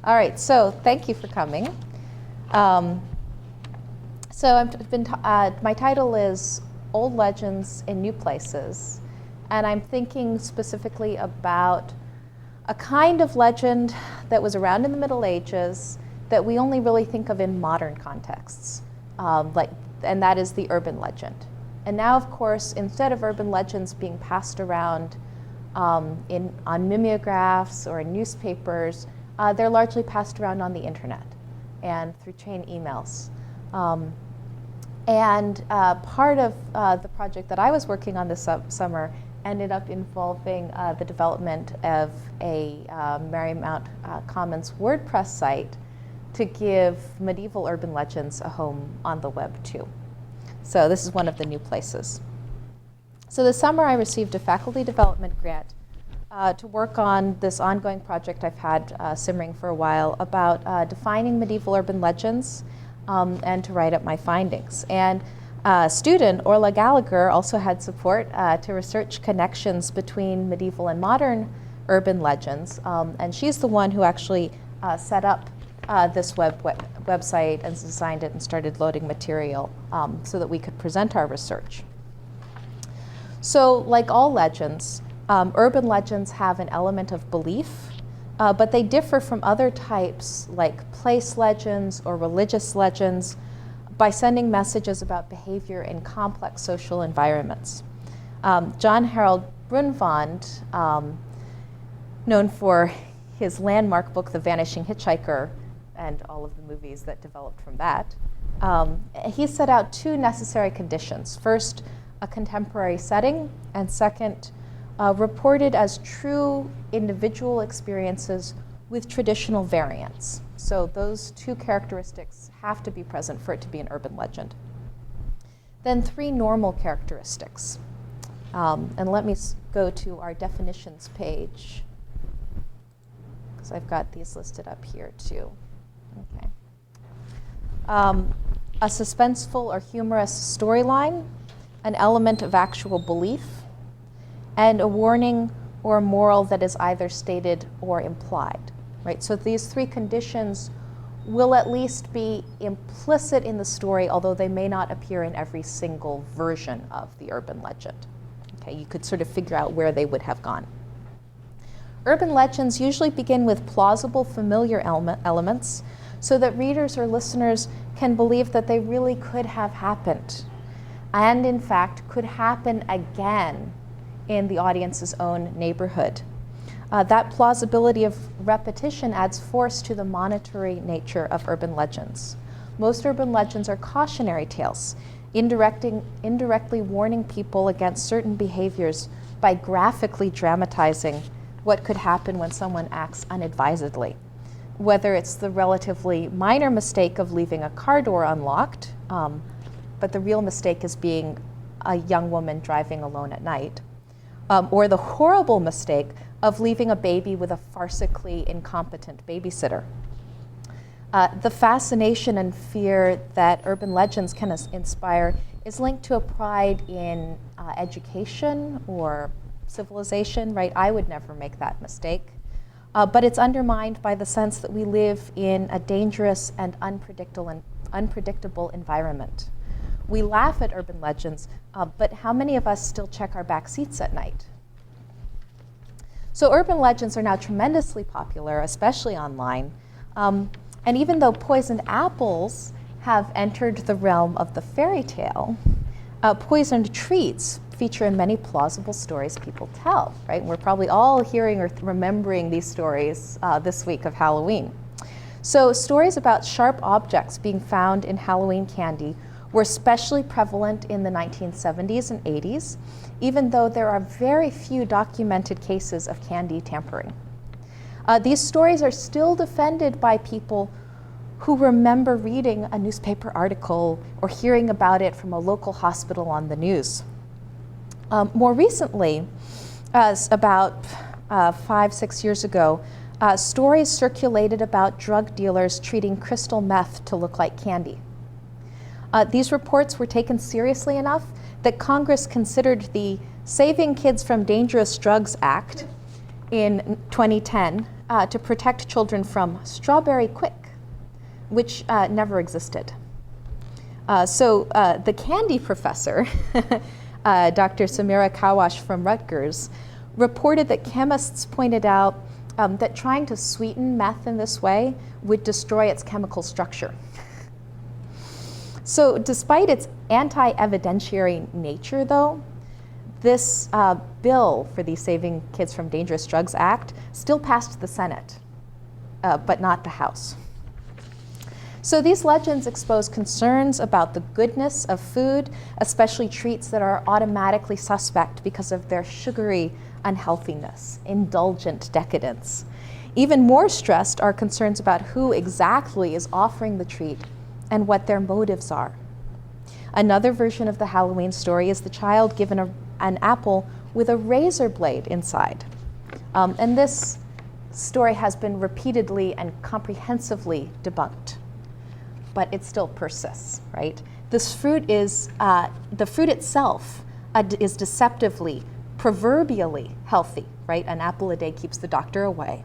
All right, so thank you for coming. My title is Old Legends in New Places, and I'm thinking specifically about a kind of legend that was around in the Middle Ages that we only really think of in modern contexts, and that is the urban legend. And now, of course, instead of urban legends being passed around on mimeographs or in newspapers, they're largely passed around on the internet and through chain emails. Part of the project that I was working on this summer ended up involving the development of a Marymount Commons WordPress site to give medieval urban legends a home on the web too. So this is one of the new places. So this summer I received a faculty development grant to work on this ongoing project I've had simmering for a while about defining medieval urban legends and to write up my findings. And student Orla Gallagher also had support to research connections between medieval and modern urban legends. And she's the one who actually set up this website and designed it and started loading material so that we could present our research. So like all legends, urban legends have an element of belief, but they differ from other types like place legends or religious legends by sending messages about behavior in complex social environments. John Harold Brunvand, known for his landmark book, The Vanishing Hitchhiker, and all of the movies that developed from that, he set out two necessary conditions. First, a contemporary setting, and second, reported as true individual experiences with traditional variants. So those two characteristics have to be present for it to be an urban legend. Then three normal characteristics. And let me go to our definitions page, because I've got these listed up here too. Okay. A suspenseful or humorous storyline, an element of actual belief, and a warning or a moral that is either stated or implied, right? So these three conditions will at least be implicit in the story, although they may not appear in every single version of the urban legend. Okay, you could sort of figure out where they would have gone. Urban legends usually begin with plausible, familiar elements so that readers or listeners can believe that they really could have happened, and in fact could happen again in the audience's own neighborhood. That plausibility of repetition adds force to the monitory nature of urban legends. Most urban legends are cautionary tales, indirectly warning people against certain behaviors by graphically dramatizing what could happen when someone acts unadvisedly. Whether it's the relatively minor mistake of leaving a car door unlocked, but the real mistake is being a young woman driving alone at night, or the horrible mistake of leaving a baby with a farcically incompetent babysitter. The fascination and fear that urban legends can inspire is linked to a pride in education or civilization, right? I would never make that mistake. But it's undermined by the sense that we live in a dangerous and unpredictable environment. We laugh at urban legends, but how many of us still check our back seats at night? So urban legends are now tremendously popular, especially online. And even though poisoned apples have entered the realm of the fairy tale, poisoned treats feature in many plausible stories people tell, right? And we're probably all hearing or remembering these stories this week of Halloween. So stories about sharp objects being found in Halloween candy were especially prevalent in the 1970s and 80s, even though there are very few documented cases of candy tampering. These stories are still defended by people who remember reading a newspaper article or hearing about it from a local hospital on the news. More recently, about 5-6 years ago, stories circulated about drug dealers treating crystal meth to look like candy. These reports were taken seriously enough that Congress considered the Saving Kids from Dangerous Drugs Act in 2010 to protect children from strawberry quick, which never existed. So the candy professor, Dr. Samira Kawash from Rutgers, reported that chemists pointed out that trying to sweeten meth in this way would destroy its chemical structure. So despite its anti-evidentiary nature, though, this bill for the Saving Kids from Dangerous Drugs Act still passed the Senate, but not the House. So these legends expose concerns about the goodness of food, especially treats that are automatically suspect because of their sugary unhealthiness, indulgent decadence. Even more stressed are concerns about who exactly is offering the treat and what their motives are. Another version of the Halloween story is the child given an apple with a razor blade inside. And this story has been repeatedly and comprehensively debunked, but it still persists, right? This fruit is, the fruit itself is deceptively, proverbially healthy, right? An apple a day keeps the doctor away.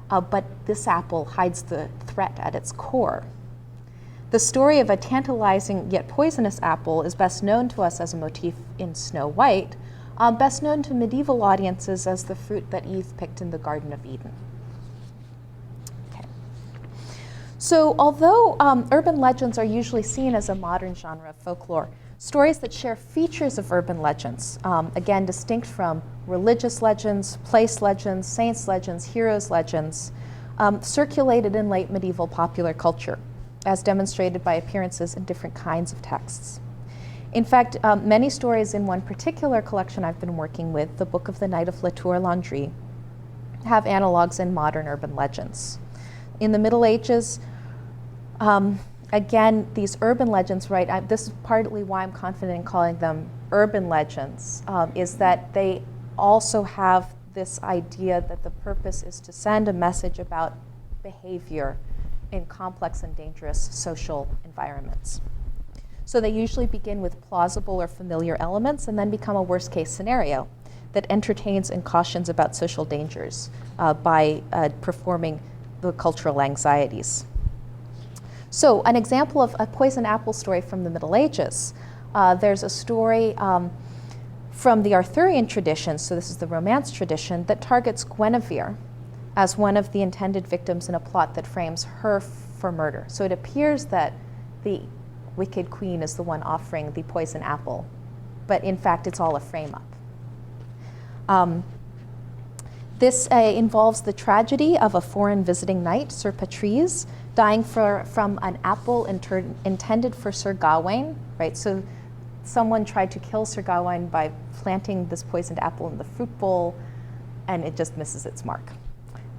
But this apple hides the threat at its core. The story of a tantalizing yet poisonous apple is best known to us as a motif in Snow White, best known to medieval audiences as the fruit that Eve picked in the Garden of Eden. So although urban legends are usually seen as a modern genre of folklore, stories that share features of urban legends, again distinct from religious legends, place legends, saints legends, heroes legends, circulated in late medieval popular culture, as demonstrated by appearances in different kinds of texts. In fact, many stories in one particular collection I've been working with, the Book of the Knight of La Tour Landry, have analogues in modern urban legends. In the Middle Ages, again, these urban legends, right, this is partly why I'm confident in calling them urban legends, is that they also have this idea that the purpose is to send a message about behavior in complex and dangerous social environments. So they usually begin with plausible or familiar elements and then become a worst-case scenario that entertains and cautions about social dangers by performing the cultural anxieties. So an example of a poison apple story from the Middle Ages. There's a story from the Arthurian tradition, so this is the Romance tradition, that targets Guinevere as one of the intended victims in a plot that frames her for murder. So it appears that the wicked queen is the one offering the poison apple, but in fact it's all a frame-up. This involves the tragedy of a foreign visiting knight, Sir Patrice, dying from an apple intended for Sir Gawain, right? So someone tried to kill Sir Gawain by planting this poisoned apple in the fruit bowl, and it just misses its mark.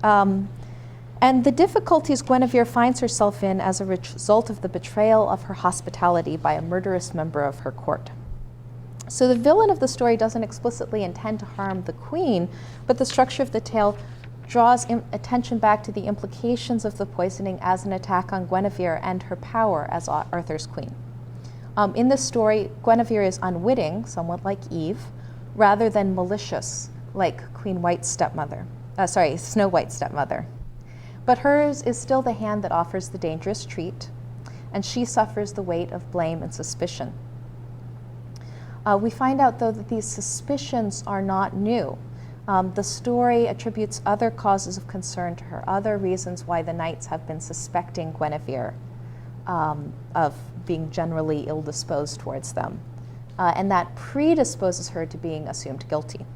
And the difficulties Guinevere finds herself in as a result of the betrayal of her hospitality by a murderous member of her court. So the villain of the story doesn't explicitly intend to harm the queen, but the structure of the tale draws attention back to the implications of the poisoning as an attack on Guinevere and her power as Arthur's queen. In this story, Guinevere is unwitting, somewhat like Eve, rather than malicious, like Snow White's stepmother. But hers is still the hand that offers the dangerous treat, and she suffers the weight of blame and suspicion. We find out, though, that these suspicions are not new. The story attributes other causes of concern to her, other reasons why the knights have been suspecting Guinevere of being generally ill-disposed towards them, and that predisposes her to being assumed guilty.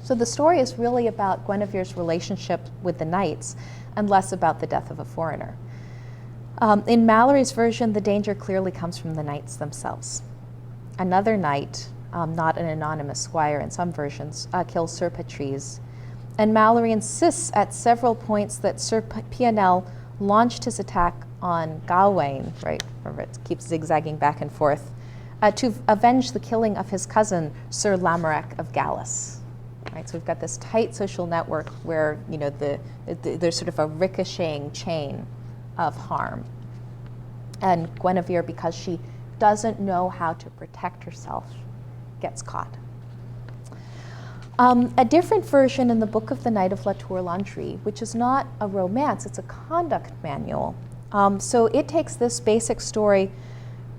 So the story is really about Guinevere's relationship with the knights and less about the death of a foreigner. In Mallory's version, the danger clearly comes from the knights themselves. Another knight, not an anonymous squire in some versions, kills Sir Patrice, and Mallory insists at several points that Sir Pianell launched his attack on Gawain, right, remember it keeps zigzagging back and forth, to avenge the killing of his cousin, Sir Lamorak of Gallus. Right, so we've got this tight social network where there's sort of a ricocheting chain of harm. And Guinevere, because she doesn't know how to protect herself, gets caught. A different version in the Book of the Knight of La Tour Landry, which is not a romance, it's a conduct manual. So it takes this basic story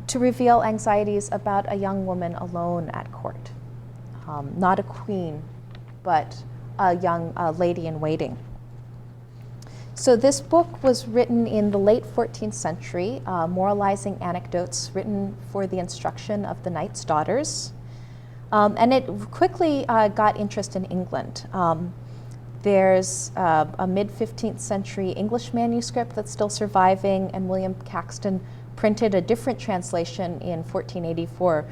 to reveal anxieties about a young woman alone at court. Not a queen, but a young lady in waiting. So this book was written in the late 14th century, moralizing anecdotes written for the instruction of the knight's daughters. And it quickly got interest in England. There's a mid-15th century English manuscript that's still surviving, and William Caxton printed a different translation in 1484,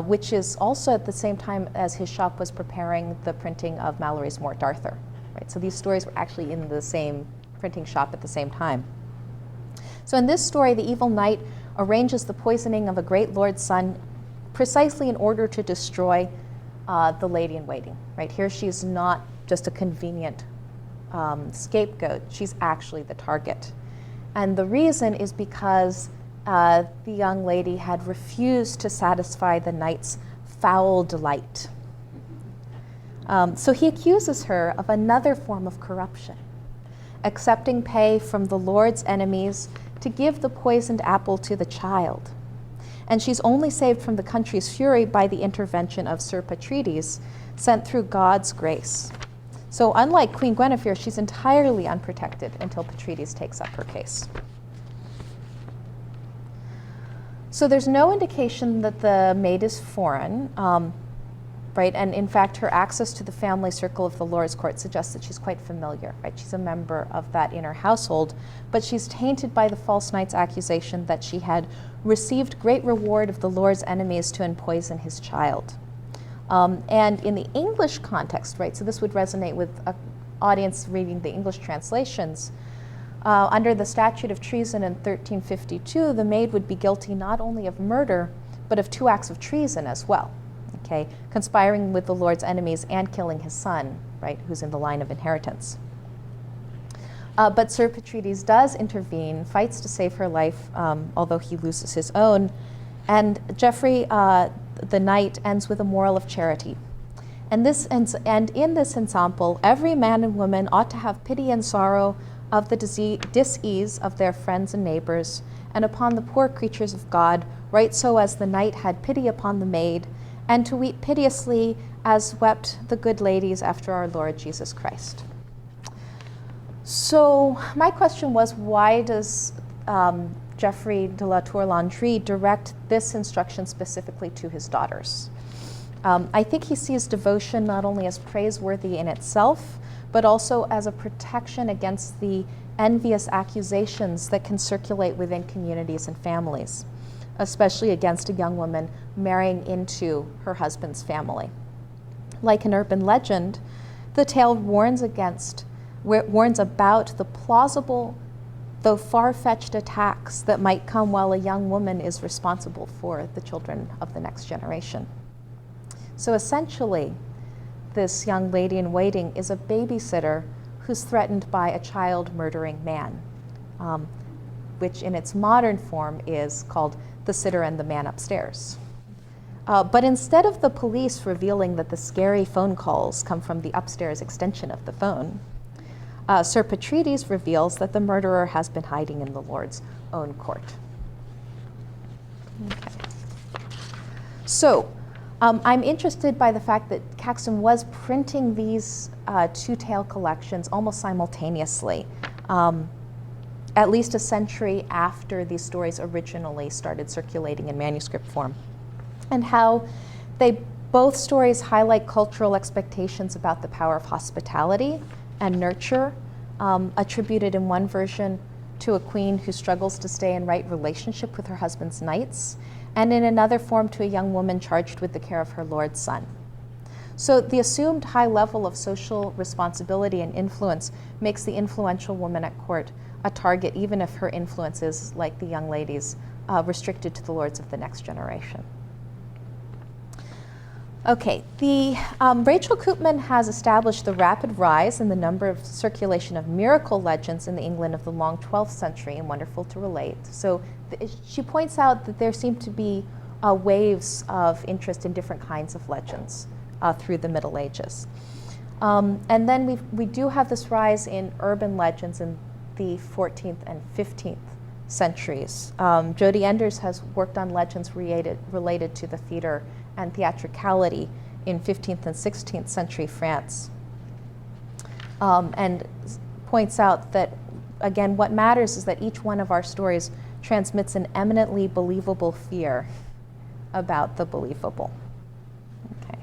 which is also at the same time as his shop was preparing the printing of Malory's Morte d'Arthur. Right? So these stories were actually in the same printing shop at the same time. So in this story, the evil knight arranges the poisoning of a great lord's son precisely in order to destroy the lady in waiting. Right here, she's not just a convenient scapegoat. She's actually the target. And the reason is because the young lady had refused to satisfy the knight's foul delight. So he accuses her of another form of corruption, accepting pay from the Lord's enemies to give the poisoned apple to the child. And she's only saved from the country's fury by the intervention of Sir Patrides, sent through God's grace. So unlike Queen Guinevere, she's entirely unprotected until Patrides takes up her case. So there's no indication that the maid is foreign, right? And in fact, her access to the family circle of the Lord's court suggests that she's quite familiar, right? She's a member of that inner household, but she's tainted by the false knight's accusation that she had received great reward of the Lord's enemies to empoison his child. And in the English context, right, so this would resonate with an audience reading the English translations, under the statute of treason in 1352, the maid would be guilty not only of murder, but of 2 acts of treason as well. Okay, conspiring with the Lord's enemies and killing his son, right, who's in the line of inheritance. But Sir Patrides does intervene, fights to save her life, although he loses his own. And Geoffrey, the knight, ends with a moral of charity. And in this ensample, every man and woman ought to have pity and sorrow of the dis-ease of their friends and neighbors, and upon the poor creatures of God, right so as the knight had pity upon the maid, and to weep piteously as wept the good ladies after our Lord Jesus Christ. So my question was, why does Geoffrey de la Tour Landry direct this instruction specifically to his daughters? I think he sees devotion not only as praiseworthy in itself, but also as a protection against the envious accusations that can circulate within communities and families, especially against a young woman marrying into her husband's family. Like an urban legend, the tale warns about the plausible, though far-fetched attacks that might come while a young woman is responsible for the children of the next generation. So essentially, this young lady in waiting is a babysitter who's threatened by a child-murdering man, which in its modern form is called The Sitter and the Man Upstairs. But instead of the police revealing that the scary phone calls come from the upstairs extension of the phone, Sir Patrides reveals that the murderer has been hiding in the Lord's own court. Okay. So, I'm interested by the fact that Caxton was printing these 2 tale collections almost simultaneously, at least a century after these stories originally started circulating in manuscript form, and how both stories highlight cultural expectations about the power of hospitality and nurture, attributed in one version to a queen who struggles to stay in right relationship with her husband's knights, and in another form to a young woman charged with the care of her lord's son. So the assumed high level of social responsibility and influence makes the influential woman at court a target, even if her influence is, like the young ladies, restricted to the lords of the next generation. Okay, Rachel Koopman has established the rapid rise in the number of circulation of miracle legends in the England of the long 12th century, and wonderful to relate. So she points out that there seem to be waves of interest in different kinds of legends. through the Middle Ages. And then we do have this rise in urban legends in the 14th and 15th centuries. Jodi Enders has worked on legends related to the theater and theatricality in 15th and 16th century France, and points out that, again, what matters is that each one of our stories transmits an eminently believable fear about the believable. Okay.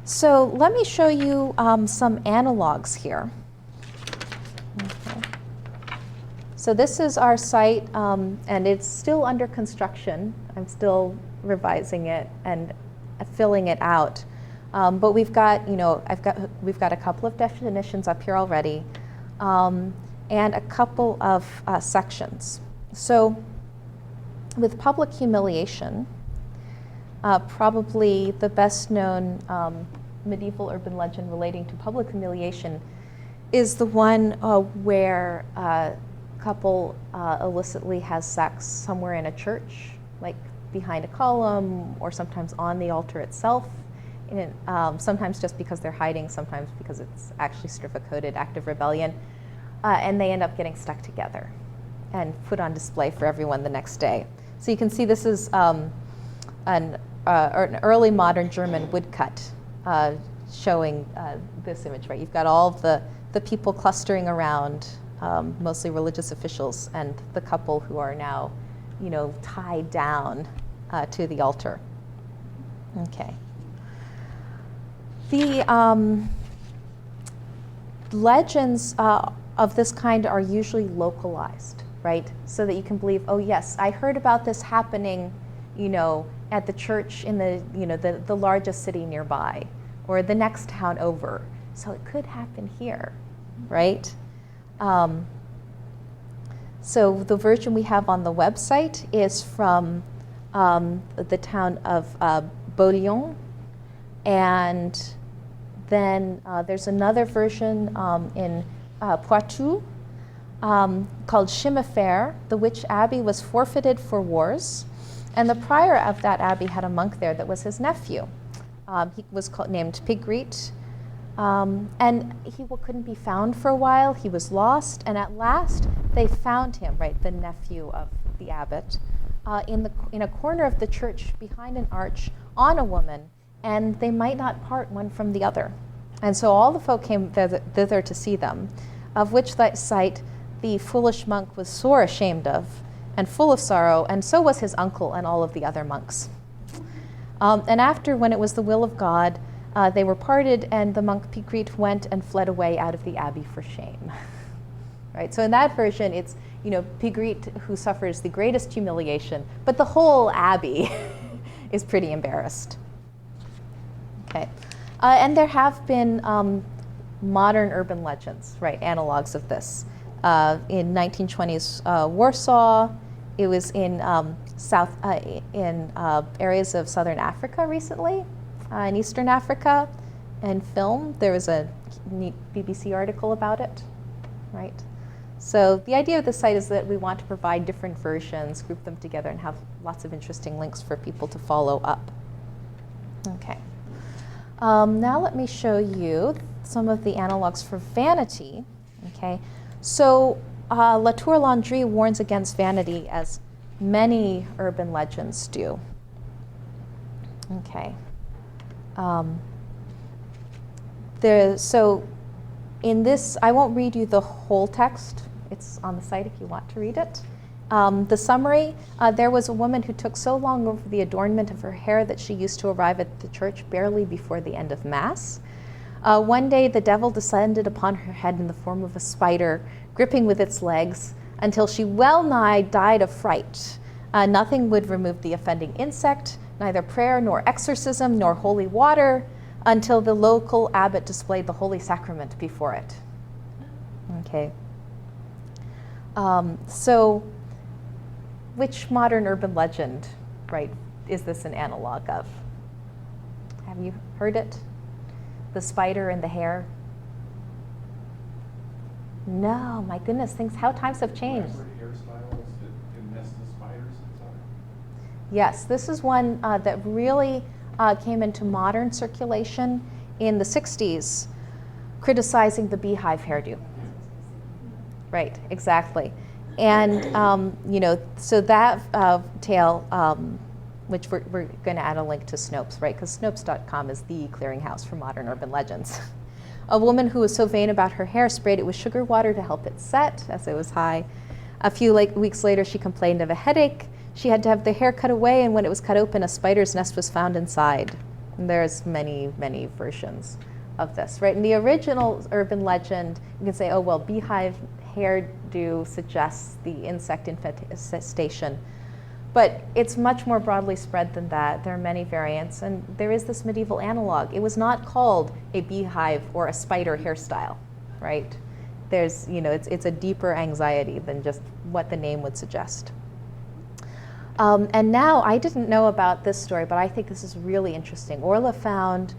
So let me show you some analogues here. Okay. So this is our site, and it's still under construction. I'm still revising it and filling it out. But we've got, we've got a couple of definitions up here already, and a couple of sections. So with public humiliation, probably the best known medieval urban legend relating to public humiliation is the one where a couple illicitly has sex somewhere in a church, like behind a column or sometimes on the altar itself. Sometimes just because they're hiding, sometimes because it's actually sort of a coded act of rebellion. And they end up getting stuck together and put on display for everyone the next day. So you can see this is an early modern German woodcut showing this image, right? You've got all of the people clustering around, mostly religious officials, and the couple who are now, tied down to the altar. Okay. The legends of this kind are usually localized, right? So that you can believe, oh yes, I heard about this happening, at the church in the largest city nearby, or the next town over. So it could happen here, right? So the version we have on the website is from the town of Beaulieu, and then there's another version in Poitou called Chimifère. The witch abbey was forfeited for wars, and the prior of that abbey had a monk there that was his nephew. He was named Pigreet, and he couldn't be found for a while. He was lost, and at last they found him, right, the nephew of the abbot, in a corner of the church behind an arch on a woman, and they might not part one from the other. And so all the folk came thither to see them, of which sight the foolish monk was sore ashamed of, and full of sorrow, and so was his uncle and all of the other monks. And after, when it was the will of God, they were parted, and the monk Pigreet went and fled away out of the abbey for shame. Right? So in that version, it's Pigreet who suffers the greatest humiliation, but the whole abbey is pretty embarrassed. Okay, and there have been modern urban legends, right, analogues of this. In 1920s Warsaw, it was in areas of southern Africa recently, in Eastern Africa, and film. There was a neat BBC article about it, right? So the idea of the site is that we want to provide different versions, group them together, and have lots of interesting links for people to follow up. Okay. Now let me show you some of the analogues for vanity. Okay, so La Tour Landry warns against vanity, as many urban legends do. Okay. So in this, I won't read you the whole text. It's on the site if you want to read it. The summary, there was a woman who took so long over the adornment of her hair that she used to arrive at the church barely before the end of Mass. One day the devil descended upon her head in the form of a spider, gripping with its legs, until she well nigh died of fright. Nothing would remove the offending insect, neither prayer nor exorcism nor holy water, until the local abbot displayed the Holy Sacrament before it. Okay. So which modern urban legend, right, is this an analog of? Have you heard it? The spider and the hair? No, my goodness, how times have changed. Hairstyles that can nest the spiders inside? Yes, this is one that really came into modern circulation in the 60s, criticizing the beehive hairdo. Right, exactly. And, so that tale, which we're going to add a link to Snopes, right? Because Snopes.com is the clearinghouse for modern urban legends. A woman who was so vain about her hair sprayed it with sugar water to help it set as it was high. A few weeks later, she complained of a headache. She had to have the hair cut away, and when it was cut open, a spider's nest was found inside. And there's many, many versions of this, right? In the original urban legend, you can say, oh, well, beehive hairdo suggests the insect infestation. But it's much more broadly spread than that. There are many variants, and there is this medieval analog. It was not called a beehive or a spider hairstyle, right? There's, it's a deeper anxiety than just what the name would suggest. And now, I didn't know about this story, but I think this is really interesting. Orla found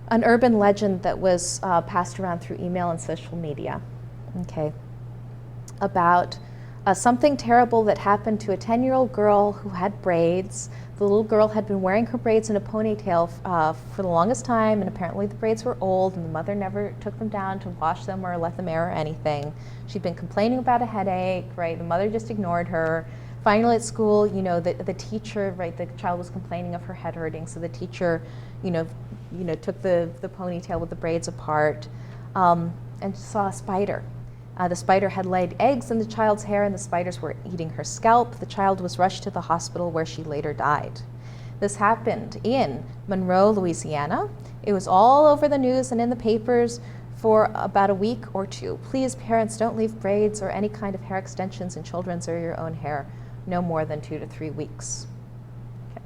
an urban legend that was passed around through email and social media, okay, about something terrible that happened to a 10-year-old girl who had braids. The little girl had been wearing her braids in a ponytail for the longest time, and apparently the braids were old, and the mother never took them down to wash them or let them air or anything. She'd been complaining about a headache, right? The mother just ignored her. Finally at school, the teacher, right, the child was complaining of her head hurting, so the teacher, took the ponytail with the braids apart and saw a spider. The spider had laid eggs in the child's hair, and the spiders were eating her scalp. The child was rushed to the hospital, where she later died. This happened in Monroe, Louisiana. It was all over the news and in the papers for about a week or two. Please, parents, don't leave braids or any kind of hair extensions in children's or your own hair no more than 2 to 3 weeks. Okay.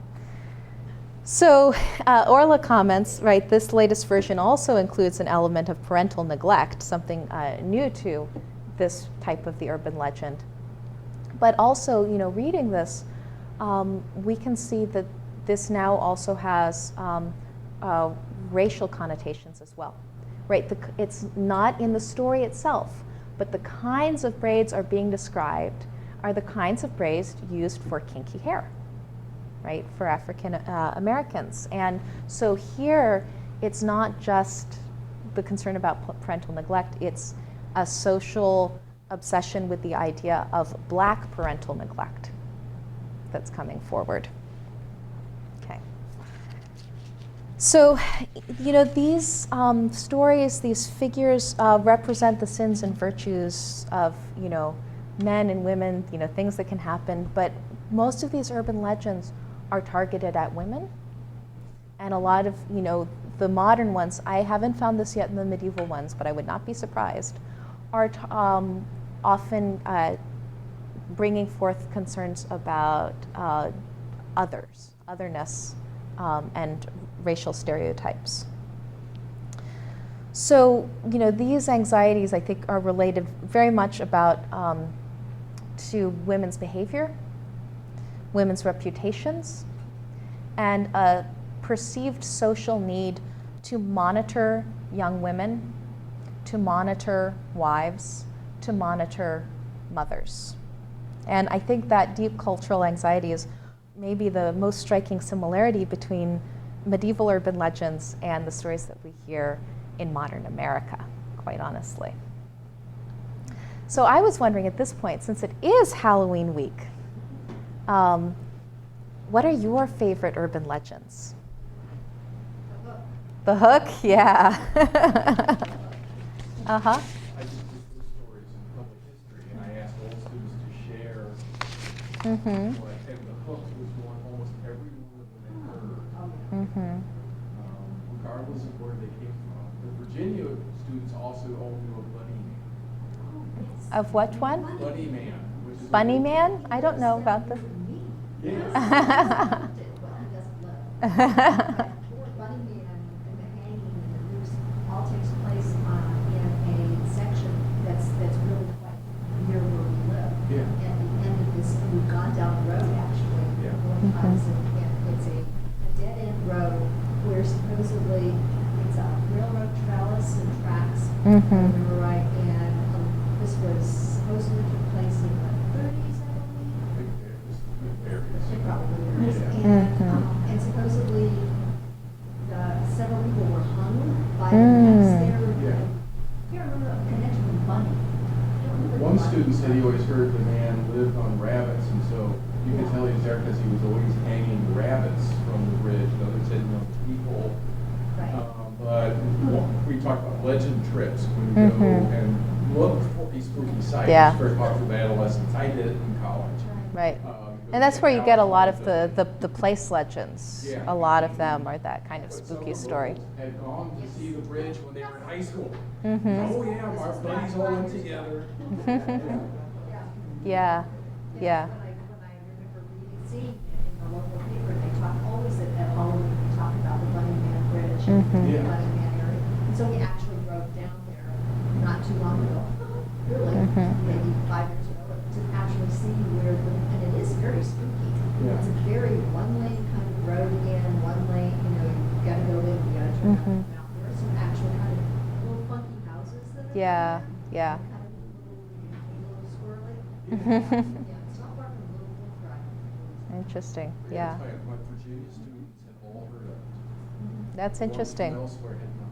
So Orla comments, right, this latest version also includes an element of parental neglect, something new to this type of the urban legend. But also, reading this, we can see that this now also has racial connotations as well, right? It's not in the story itself, but the kinds of braids are being described are the kinds of braids used for kinky hair, right, for African Americans. And so here, it's not just the concern about parental neglect, it's a social obsession with the idea of Black parental neglect that's coming forward. Okay. So, these stories, these figures represent the sins and virtues of, men and women, things that can happen, but most of these urban legends are targeted at women. And a lot of, the modern ones, I haven't found this yet in the medieval ones, but I would not be surprised, are often bringing forth concerns about otherness, and racial stereotypes. So, these anxieties, I think, are related very much about to women's behavior, women's reputations, and a perceived social need to monitor young women, to monitor wives, to monitor mothers. And I think that deep cultural anxiety is maybe the most striking similarity between medieval urban legends and the stories that we hear in modern America, quite honestly. So I was wondering at this point, since it is Halloween week, what are your favorite urban legends? The Hook, yeah. Uh-huh. I just did those stories in public history, and I asked all students to share. Mm-hmm. And the Hook was one almost every one of them had heard, Mm-hmm. Regardless of where they came from. The Virginia students also all knew of Bunny Man. Of what one? Bunny Man. Which is Bunny Man? I don't know about this. Yes. Bunny Man and the hanging and the noose all takes place in a section that's really quite near where we live. Yeah. At the end of this, and we've gone down the road actually. Yeah. One time, it's a dead-end road where supposedly it's a railroad trellis and tracks. If I remember right, and this was supposedly took place in the 30s, I believe. It probably is. student said he always heard the man lived on rabbits, and so you can tell he was there because he was always hanging rabbits from the bridge. And others said, people. Right. But we talk about legend trips when you go and look for these spooky sites. Yeah. It's very popular with adolescents. I did it in college. Right. Because And that's where you get a lot of the the place legends. Yeah. A lot of them are that kind of But spooky some story. locals had gone to see the bridge when they were in high school. Mhm. Oh yeah, our buddies all went together. Yeah, yeah. When I remember seeing it in the local paper, they talk always at Halloween, they talk about the Bunny Man Bridge and the Yeah. Bunny Man area. And so we actually drove down there not too long ago, really, maybe 5 years ago, to actually see where and it is very spooky. Yeah. It's a very one-lane kind of road in, one lane, you gotta go in, you gotta turn out. There are some actual kind of little funky houses that are Yeah, there. yeah. Kind of a little squirrely. Yeah, it's not far from Little Wolf Drive. Interesting. Yeah. My Virginia students had all heard of it. That's interesting. One elsewhere had not.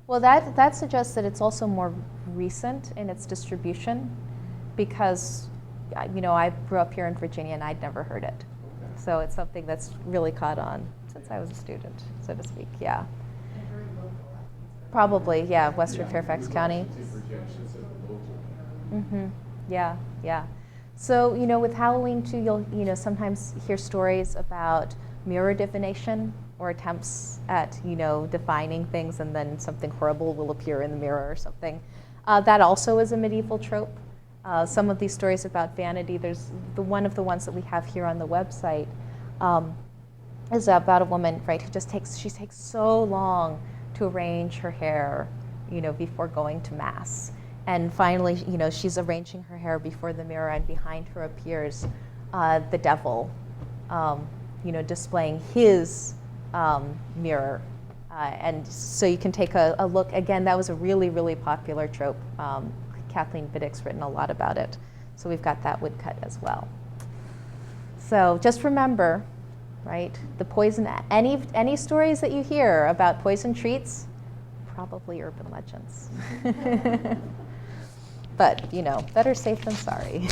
Well, that suggests that it's also more recent in its distribution, because I grew up here in Virginia and I'd never heard it. Okay. So it's something that's really caught on since I was a student, so to speak. Yeah. And very local, I think. It's very- Probably, yeah. Western Yeah, Fairfax we County. should say Virginia, I should say local. Mm-hmm. Yeah, yeah. So, with Halloween too, you'll, sometimes hear stories about mirror divination or attempts at, defining things, and then something horrible will appear in the mirror or something. That also is a medieval trope. Some of these stories about vanity, there's one of the ones that we have here on the website, is about a woman, right, she takes so long to arrange her hair, before going to Mass. And finally, she's arranging her hair before the mirror, and behind her appears the devil, displaying his mirror. And so you can take a look. Again, that was a really, really popular trope. Kathleen Biddick's written a lot about it. So we've got that woodcut as well. So just remember, right, the poison, any stories that you hear about poison treats, probably urban legends. But, better safe than sorry.